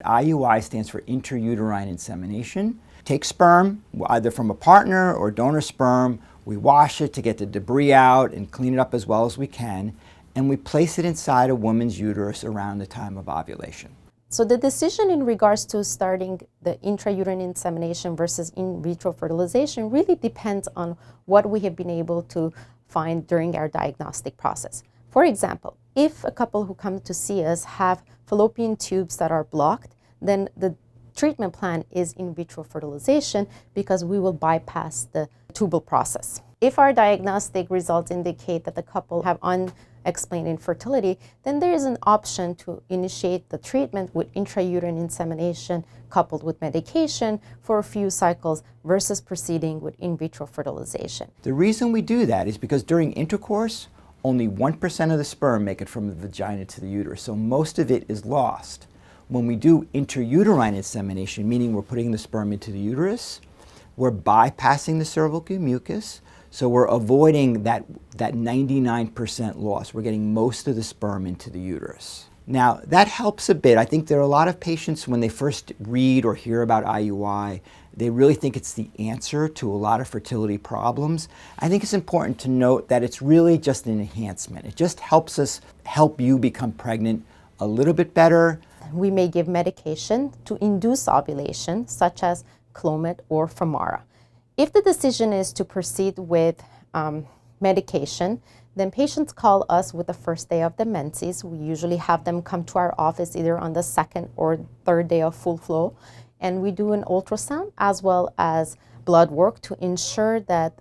IUI stands for intrauterine insemination. Take sperm, either from a partner or donor sperm, we wash it to get the debris out and clean it up as well as we can, and we place it inside a woman's uterus around the time of ovulation. So the decision in regards to starting the intrauterine insemination versus in vitro fertilization really depends on what we have been able to find during our diagnostic process. For example, if a couple who come to see us have fallopian tubes that are blocked, then the treatment plan is in vitro fertilization because we will bypass the tubal process. If our diagnostic results indicate that the couple have unexplained infertility, then there is an option to initiate the treatment with intrauterine insemination coupled with medication for a few cycles versus proceeding with in vitro fertilization. The reason we do that is because during intercourse, only 1% of the sperm make it from the vagina to the uterus, so most of it is lost. When we do intrauterine insemination, meaning we're putting the sperm into the uterus, we're bypassing the cervical mucus, so we're avoiding that 99% loss. We're getting most of the sperm into the uterus. Now, that helps a bit. I think there are a lot of patients, when they first read or hear about IUI, they really think it's the answer to a lot of fertility problems. I think it's important to note that it's really just an enhancement. It just helps us help you become pregnant a little bit better. We may give medication to induce ovulation, such as Clomid or Femara. If the decision is to proceed with medication, then patients call us with the first day of the menses. We usually have them come to our office either on the second or third day of full flow, and we do an ultrasound as well as blood work to ensure that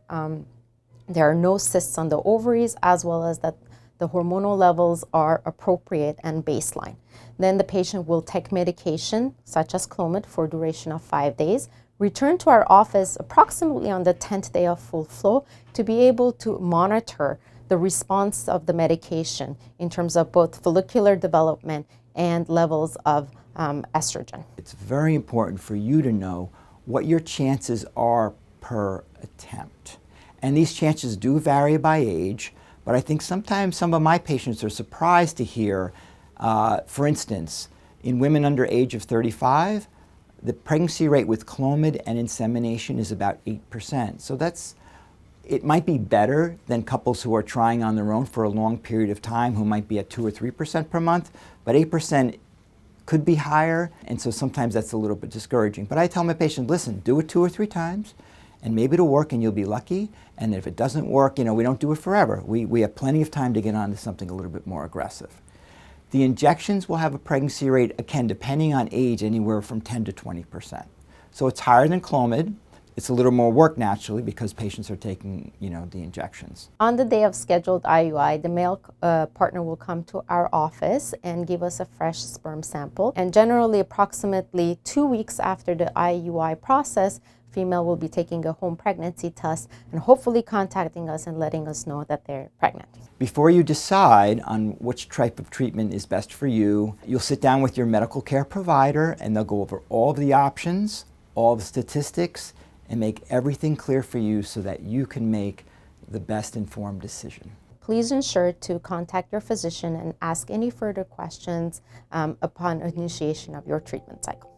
there are no cysts on the ovaries, as well as that the hormonal levels are appropriate and baseline. Then the patient will take medication, such as Clomid, for a duration of 5 days, return to our office approximately on the 10th day of full flow to be able to monitor the response of the medication in terms of both follicular development and levels of estrogen. It's very important for you to know what your chances are per attempt. And these chances do vary by age, but I think sometimes some of my patients are surprised to hear, for instance, in women under age of 35, the pregnancy rate with Clomid and insemination is about 8%. So it might be better than couples who are trying on their own for a long period of time who might be at 2 or 3% per month, but 8% could be higher, and so sometimes that's a little bit discouraging. But I tell my patients, listen, do it 2 or 3 times, and maybe it'll work and you'll be lucky, and if it doesn't work, we don't do it forever. We have plenty of time to get on to something a little bit more aggressive. The injections will have a pregnancy rate, again, depending on age, anywhere from 10 to 20%. So it's higher than Clomid. It's a little more work naturally because patients are taking, the injections. On the day of scheduled IUI, the male partner will come to our office and give us a fresh sperm sample. And generally, approximately 2 weeks after the IUI process, female will be taking a home pregnancy test and hopefully contacting us and letting us know that they're pregnant. Before you decide on which type of treatment is best for you, you'll sit down with your medical care provider and they'll go over all of the options, all the statistics, and make everything clear for you so that you can make the best informed decision. Please ensure to contact your physician and ask any further questions upon initiation of your treatment cycle.